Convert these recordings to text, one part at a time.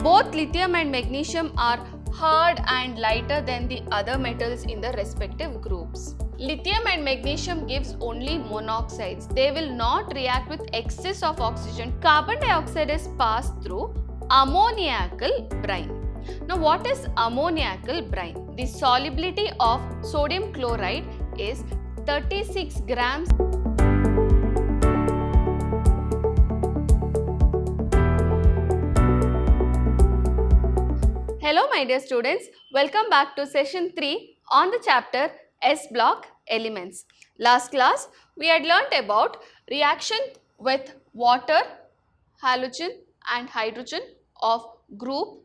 Both lithium and magnesium are hard and lighter than the other metals in the respective groups. Lithium and magnesium gives only monoxides. They will not react with excess of oxygen. Carbon dioxide is passed through ammoniacal brine. Now what is ammoniacal brine? The solubility of sodium chloride is 36 grams. Hello my dear students, welcome back to session 3 on the chapter S block elements. Last class we had learnt about reaction with water, halogen and hydrogen of group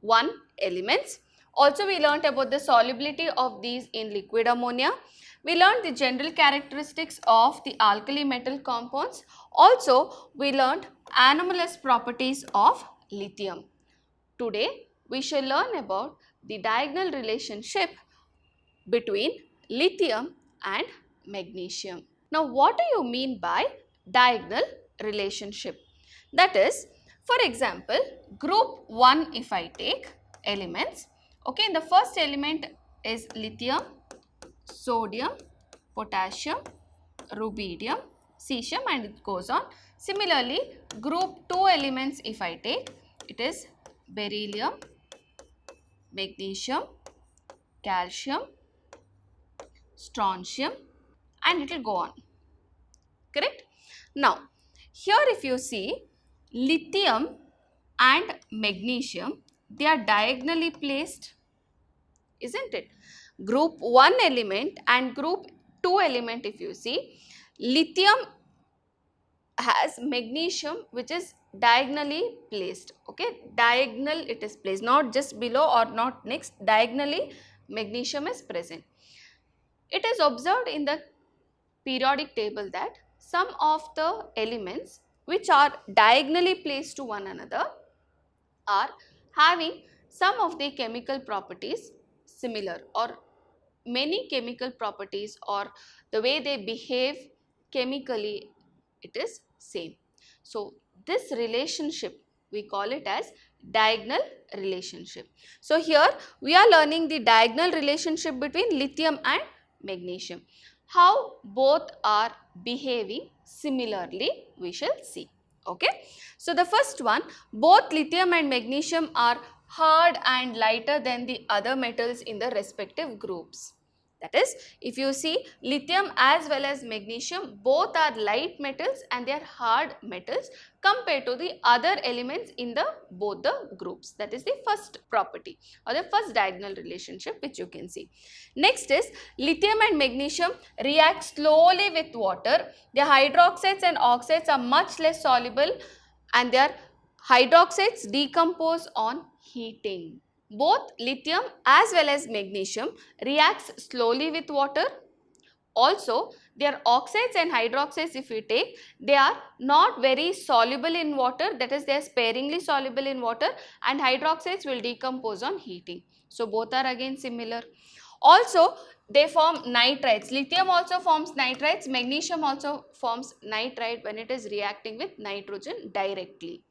1 elements. Also we learnt about the solubility of these in liquid ammonia. We learned the general characteristics of the alkali metal compounds. Also we learnt anomalous properties of lithium. Today we shall learn about the diagonal relationship between lithium and magnesium. Now what do you mean by diagonal relationship? That is, for example, group 1 if I take elements, okay, the first element is lithium, sodium, potassium, rubidium, cesium and it goes on. Similarly, group 2 elements if I take, it is beryllium, magnesium, calcium, strontium and it will go on, correct? Now, here if you see lithium and magnesium, they are diagonally placed, isn't it? Group 1 element and group 2 element if you see, lithium has magnesium which is diagonally placed, okay, diagonal it is placed, not just below or not next, diagonally magnesium is present. It is observed in the periodic table that some of the elements which are diagonally placed to one another are having some of the chemical properties similar or many chemical properties or the way they behave chemically it is same. So this relationship we call it as diagonal relationship. So here we are learning the diagonal relationship between lithium and magnesium. How both are behaving similarly we shall see. Okay. So the first one, both lithium and magnesium are hard and lighter than the other metals in the respective groups. That is, if you see lithium as well as magnesium, both are light metals and they are hard metals compared to the other elements in the both the groups. That is the first property or the first diagonal relationship which you can see. Next is lithium and magnesium react slowly with water. Their hydroxides and oxides are much less soluble and their hydroxides decompose on heating. Both lithium as well as magnesium reacts slowly with water. Also, their oxides and hydroxides if we take, they are not very soluble in water, that is they are sparingly soluble in water and hydroxides will decompose on heating. So, both are again similar. Also, they form nitrides. Lithium also forms nitrides, magnesium also forms nitride when it is reacting with nitrogen directly.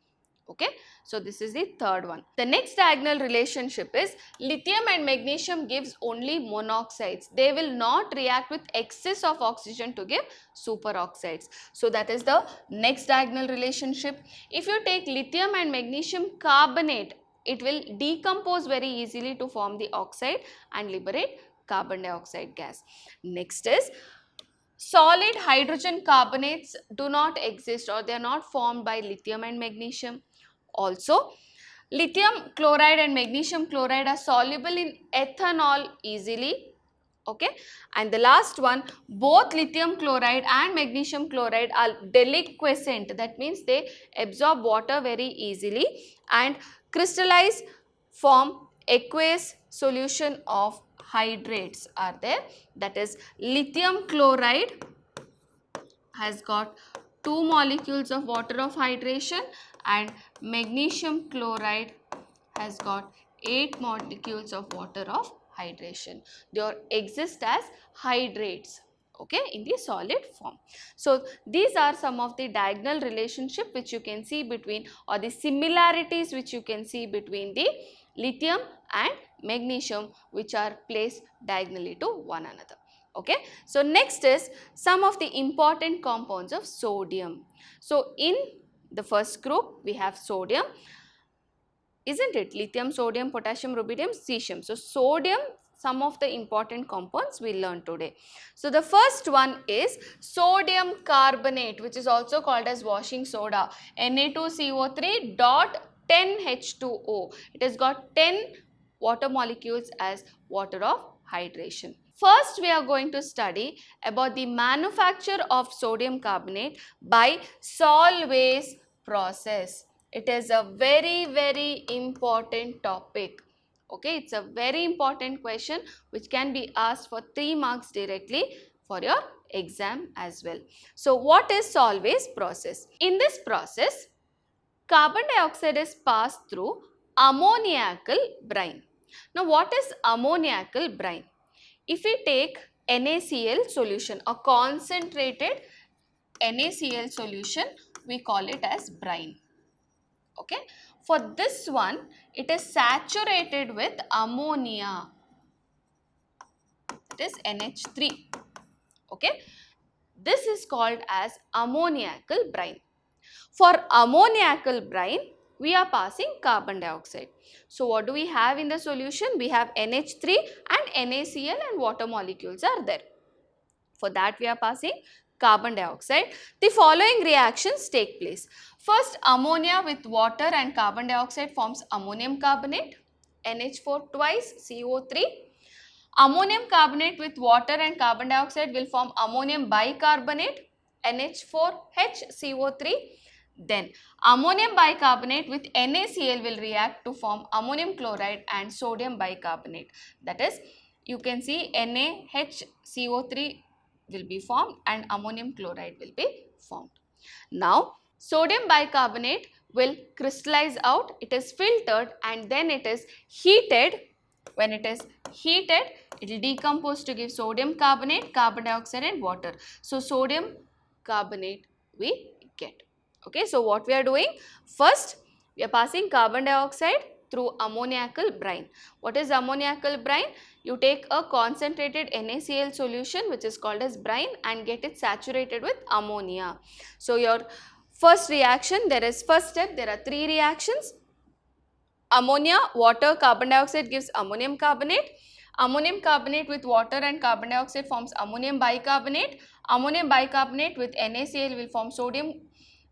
Okay, so this is the third one. The next diagonal relationship is lithium and magnesium gives only monoxides. They will not react with excess of oxygen to give superoxides. So that is the next diagonal relationship. If you take lithium and magnesium carbonate, it will decompose very easily to form the oxide and liberate carbon dioxide gas. Next is solid hydrogen carbonates do not exist or they are not formed by lithium and magnesium. Also, lithium chloride and magnesium chloride are soluble in ethanol easily. Okay, and the last one, both lithium chloride and magnesium chloride are deliquescent. That means they absorb water very easily and crystallize, form aqueous solution of hydrates are there. That is, lithium chloride has got 2 molecules of water of hydration and magnesium chloride has got 8 molecules of water of hydration. They exist as hydrates. okay, in the solid form. So these are some of the diagonal relationship which you can see between, or the similarities which you can see between the lithium and magnesium, which are placed diagonally to one another. Okay, so next is some of the important compounds of sodium. So in the first group we have sodium, isn't it? Lithium, sodium, potassium, rubidium, cesium. So sodium, some of the important compounds we learned today. So the first one is sodium carbonate, which is also called as washing soda, Na2CO3 dot 10H2O. It has got 10 water molecules as water of hydration. First, we are going to study about the manufacture of sodium carbonate by Solvay's process. It is a very important topic. Okay, it's a very important question which can be asked for 3 marks directly for your exam as well. So, what is Solvay's process? In this process, carbon dioxide is passed through ammoniacal brine. Now, what is ammoniacal brine? If we take NaCl solution, a concentrated NaCl solution, we call it as brine. Okay. For this one, it is saturated with ammonia. It is NH3. Okay. This is called as ammoniacal brine. For ammoniacal brine, we are passing carbon dioxide. So what do we have in the solution? We have NH3 and NaCl and water molecules are there. For that we are passing carbon dioxide. The following reactions take place. First, ammonia with water and carbon dioxide forms ammonium carbonate, NH4 twice, CO3. Ammonium carbonate with water and carbon dioxide will form ammonium bicarbonate, NH4H, CO3. Then ammonium bicarbonate with NaCl will react to form ammonium chloride and sodium bicarbonate. That is, you can see NaHCO3 will be formed and ammonium chloride will be formed. Now, sodium bicarbonate will crystallize out, it is filtered and then it is heated. When it is heated, it will decompose to give sodium carbonate, carbon dioxide and water. So, sodium carbonate we get. Okay, so what we are doing? First, we are passing carbon dioxide through ammoniacal brine. What is ammoniacal brine? You take a concentrated NaCl solution which is called as brine and get it saturated with ammonia. So, your first reaction, first step, there are 3 reactions. Ammonia, water, carbon dioxide gives ammonium carbonate. Ammonium carbonate with water and carbon dioxide forms ammonium bicarbonate. Ammonium bicarbonate with NaCl will form sodium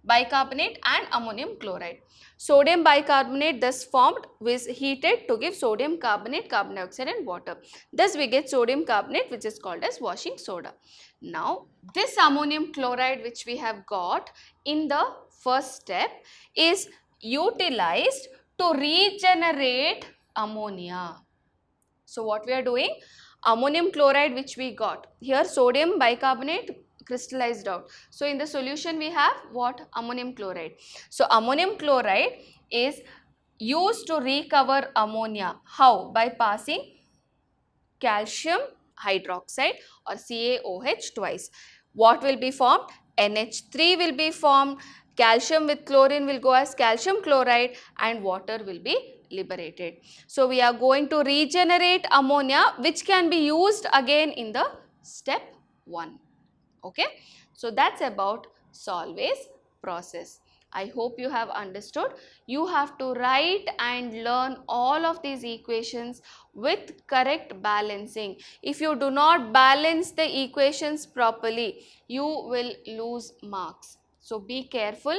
bicarbonate and ammonium chloride. Sodium bicarbonate thus formed was heated to give sodium carbonate, carbon dioxide and water. Thus we get sodium carbonate which is called as washing soda. Now this ammonium chloride which we have got in the first step is utilized to regenerate ammonia. So what we are doing? Ammonium chloride which we got, here sodium bicarbonate crystallized out. So in the solution we have what? Ammonium chloride. So ammonium chloride is used to recover ammonia. How? By passing calcium hydroxide or CaOH twice. What will be formed? NH3 will be formed. Calcium with chlorine will go as calcium chloride and water will be liberated. So we are going to regenerate ammonia which can be used again in the step 1. Okay, so that's about Solvay's process. I hope you have understood. You have to write and learn all of these equations with correct balancing. If you do not balance the equations properly, you will lose marks. So be careful,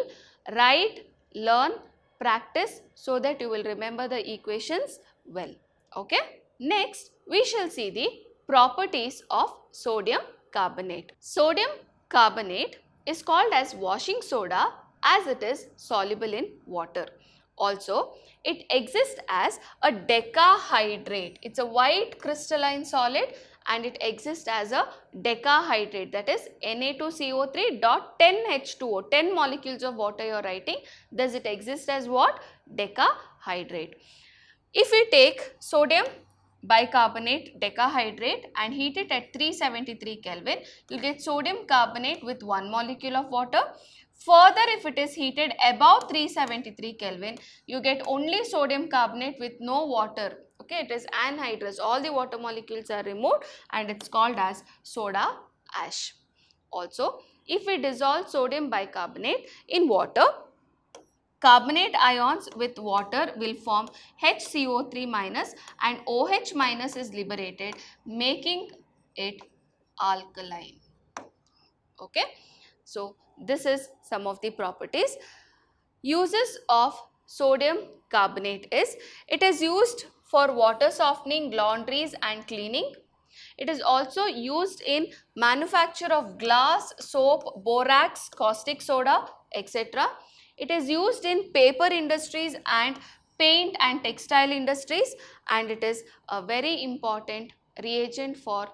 write, learn, practice so that you will remember the equations well. Okay. Next, we shall see the properties of sodium carbonate. Sodium carbonate is called as washing soda as it is soluble in water. Also, it exists as a decahydrate. It's a white crystalline solid and it exists as a decahydrate, that is Na2CO3 dot 10H2O, 10 molecules of water you are writing. Does it exist as what? Decahydrate. If we take sodium bicarbonate decahydrate and heat it at 373 Kelvin, you get sodium carbonate with 1 molecule of water. Further, if it is heated above 373 Kelvin, you get only sodium carbonate with no water. Okay, it is anhydrous. All the water molecules are removed and it's called as soda ash. Also, if we dissolve sodium bicarbonate in water, carbonate ions with water will form HCO3 minus and OH minus is liberated, making it alkaline. Okay, so this is some of the properties. Uses of sodium carbonate is, it is used for water softening laundries and cleaning. It is also used in manufacture of glass, soap, borax, caustic soda, etc. It is used in paper industries and paint and textile industries, and it is a very important reagent for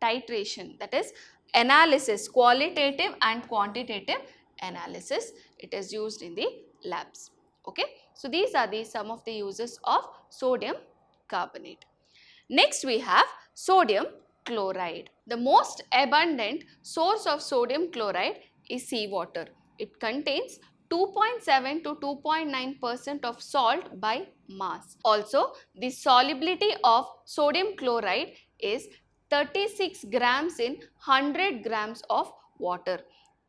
titration, that is analysis, qualitative and quantitative analysis. It is used in the labs. Okay, so these are some of the uses of sodium carbonate. Next we have sodium chloride. The most abundant source of sodium chloride is seawater. It contains 2.7 to 2.9% of salt by mass. Also, the solubility of sodium chloride is 36 grams in 100 grams of water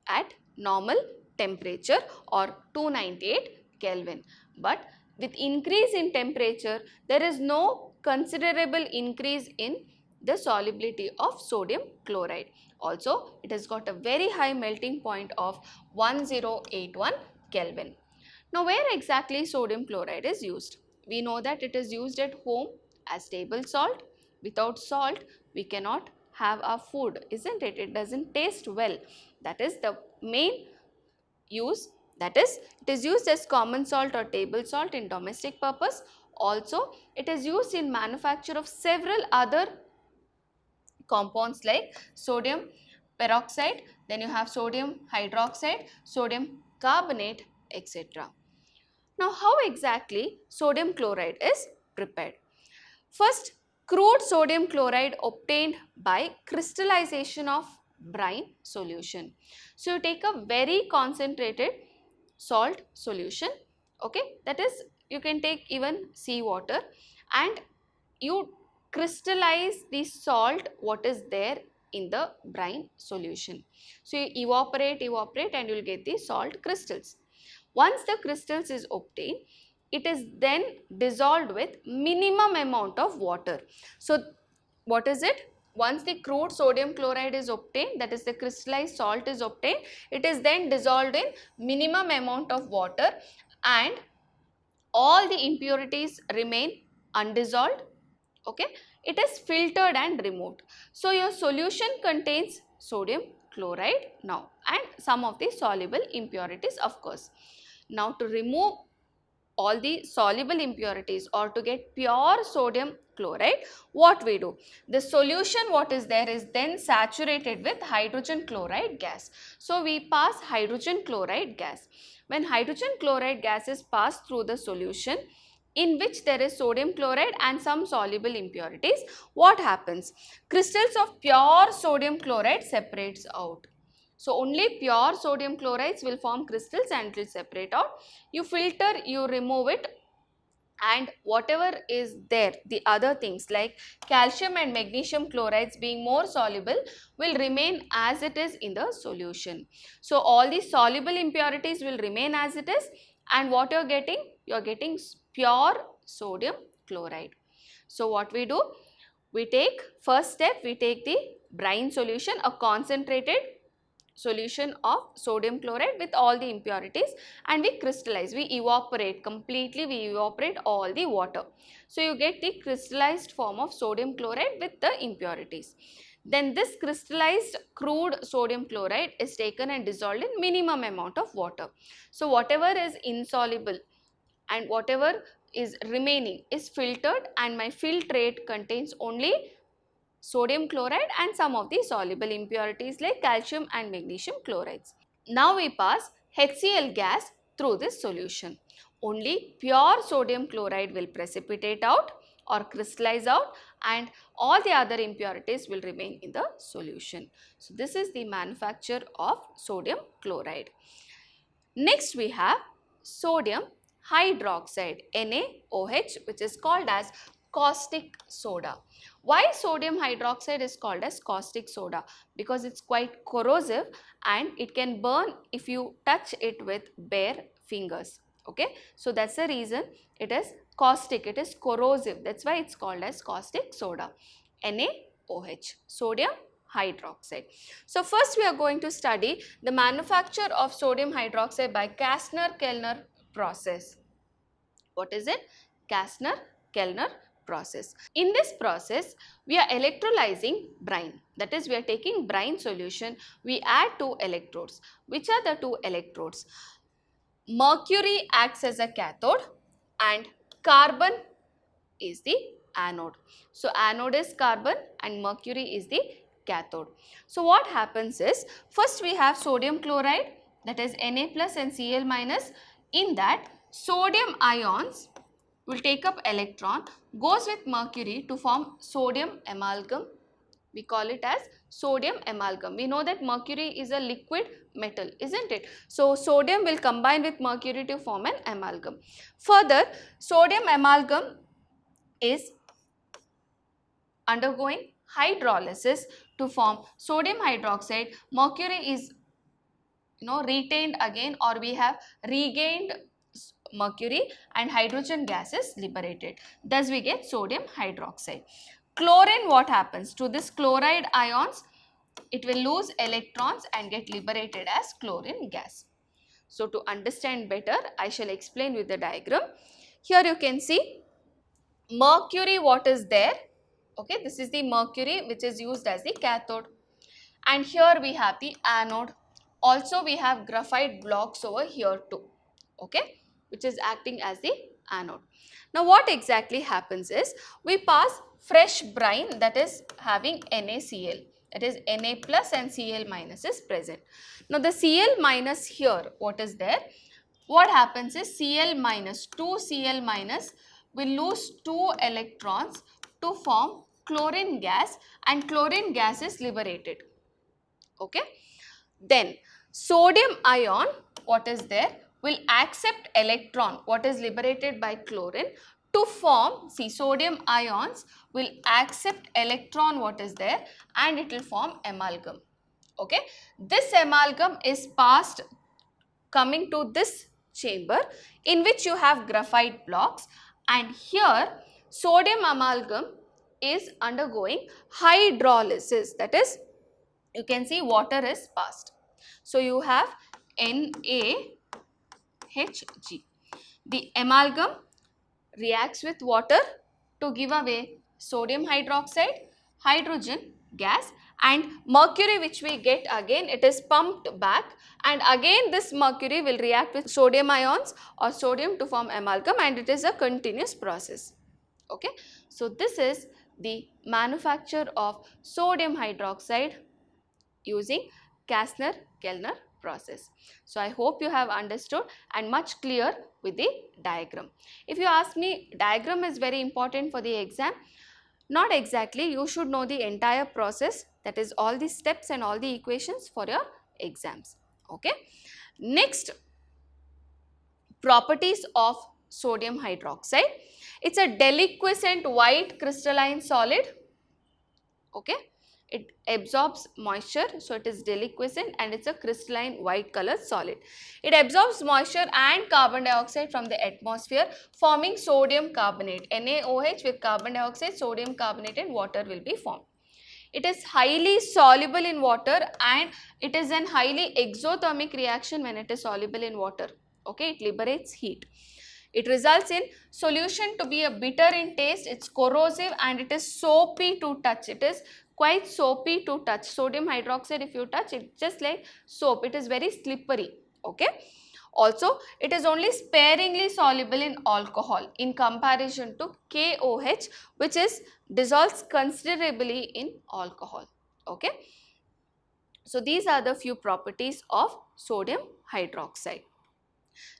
at normal temperature or 298 Kelvin. But with increase in temperature, there is no considerable increase in the solubility of sodium chloride. Also, it has got a very high melting point of 1081 Kelvin. Now, where exactly sodium chloride is used? We know that it is used at home as table salt. Without salt, we cannot have our food, isn't it? It doesn't taste well. That is the main use. That is, it is used as common salt or table salt in domestic purpose. Also, it is used in manufacture of several other compounds like sodium peroxide, then you have sodium hydroxide, sodium carbonate, etc. Now, how exactly sodium chloride is prepared? First, crude sodium chloride obtained by crystallization of brine solution. So, you take a very concentrated salt solution, okay, that is, you can take even seawater, and you crystallize the salt what is there in the brine solution. So, you evaporate and you will get the salt crystals. Once the crystals is obtained, it is then dissolved with minimum amount of water. So, what is it? Once the crude sodium chloride is obtained, that is the crystallized salt is obtained, it is then dissolved in minimum amount of water and all the impurities remain undissolved. Okay, it is filtered and removed. So, your solution contains sodium chloride now and some of the soluble impurities, of course. Now, to remove all the soluble impurities or to get pure sodium chloride, what we do? The solution what is there is then saturated with hydrogen chloride gas. So, we pass hydrogen chloride gas. When hydrogen chloride gas is passed through the solution in which there is sodium chloride and some soluble impurities, what happens? Crystals of pure sodium chloride separates out. So, only pure sodium chlorides will form crystals and it will separate out. You filter, you remove it, and whatever is there, the other things like calcium and magnesium chlorides being more soluble will remain as it is in the solution. So, all the soluble impurities will remain as it is, and what you are getting? You are getting pure sodium chloride. So, what we do? We take, first step, we take the brine solution, a concentrated solution of sodium chloride with all the impurities, and we crystallize, we evaporate completely, we evaporate all the water. So, you get the crystallized form of sodium chloride with the impurities. Then this crystallized crude sodium chloride is taken and dissolved in minimum amount of water. So, whatever is insoluble and whatever is remaining is filtered, and my filtrate contains only sodium chloride and some of the soluble impurities like calcium and magnesium chlorides. Now we pass HCl gas through this solution. Only pure sodium chloride will precipitate out. or crystallize out, and all the other impurities will remain in the solution. So this is the manufacture of sodium chloride. Next we have sodium hydroxide, NaOH, which is called as caustic soda. Why sodium hydroxide is called as caustic soda? Because it's quite corrosive and it can burn if you touch it with bare fingers. Okay, so that's the reason it is caustic, it is corrosive. That's why it's called as caustic soda, NaOH, sodium hydroxide. So first we are going to study the manufacture of sodium hydroxide by Kastner-Kellner process. What is it? Kastner-Kellner process. In this process, we are electrolyzing brine. That is, we are taking brine solution, we add 2 electrodes. Which are the 2 electrodes? Mercury acts as a cathode and carbon is the anode. So anode is carbon and mercury is the cathode. So what happens is, first we have sodium chloride, that is Na plus and Cl minus. In that, sodium ions will take up electron, goes with mercury to form sodium amalgam. We call it as sodium amalgam. We know that mercury is a liquid metal, isn't it? So sodium will combine with mercury to form an amalgam. Further, sodium amalgam is undergoing hydrolysis to form sodium hydroxide. Mercury is retained again, or we have regained mercury, and hydrogen gas is liberated. Thus we get sodium hydroxide. Chlorine, what happens to this chloride ions? It will lose electrons and get liberated as chlorine gas. So to understand better, I shall explain with the diagram. Here you can see mercury, what is there? Okay, this is the mercury which is used as the cathode, and here we have the anode. Also we have graphite blocks over here too, okay, which is acting as the anode. Now what exactly happens is, we pass fresh brine that is having NaCl, that is Na plus and Cl minus is present. Now the Cl minus here, what is there? What happens is, Cl minus, 2 Cl minus will lose 2 electrons to form chlorine gas, and chlorine gas is liberated. Okay. Then sodium ion, what is there, will accept electron, what is liberated by chlorine, to form, see, sodium ions will accept electron, what is there, and it will form amalgam. Okay. This amalgam is passed coming to this chamber in which you have graphite blocks, and here sodium amalgam is undergoing hydrolysis, that is, you can see water is passed. So you have NaHG. The amalgam reacts with water to give away sodium hydroxide, hydrogen gas, and mercury, which we get again, it is pumped back, and again this mercury will react with sodium ions or sodium to form amalgam, and it is a continuous process. Okay. So this is the manufacture of sodium hydroxide using Kastner-Kellner process. So I hope you have understood and much clear with the diagram. If you ask me, diagram is very important for the exam. Not exactly, you should know the entire process, that is all the steps and all the equations for your exams. Okay. Next, properties of sodium hydroxide. It's a deliquescent white crystalline solid. Okay. It absorbs moisture, so it is deliquescent and it's a crystalline white color solid. It absorbs moisture and carbon dioxide from the atmosphere, forming sodium carbonate. NaOH with carbon dioxide, sodium carbonate and water will be formed. It is highly soluble in water and it is an highly exothermic reaction when it is soluble in water. Okay, it liberates heat. It results in solution to be a bitter in taste, it's corrosive and it is soapy to touch. It is quite soapy to touch. Sodium hydroxide, if you touch, it's just like soap. It is very slippery. Okay. Also, it is only sparingly soluble in alcohol in comparison to KOH, which is dissolves considerably in alcohol. Okay. So these are the few properties of sodium hydroxide.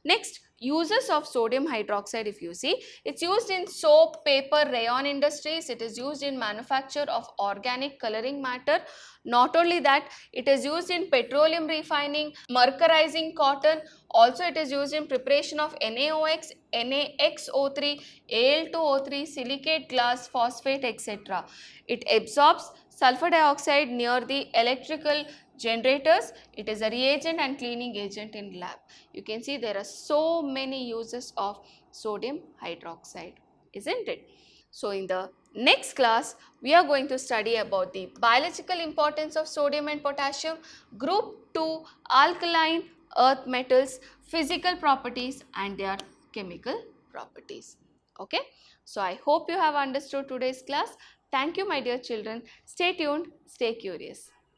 Next, uses of sodium hydroxide, if you see, it's used in soap, paper, rayon industries. It is used in manufacture of organic coloring matter. Not only that, it is used in petroleum refining, mercurizing cotton. Also, it is used in preparation of NaOX, NaXO3, Al2O3, silicate glass, phosphate, etc. It absorbs sulfur dioxide near the electrical generators. It is a reagent and cleaning agent in lab. You can see there are so many uses of sodium hydroxide, isn't it? So in the next class, we are going to study about the biological importance of sodium and potassium, group 2 alkaline earth metals, physical properties and their chemical properties. Okay. So I hope you have understood today's class. Thank you, my dear children. Stay tuned, stay curious.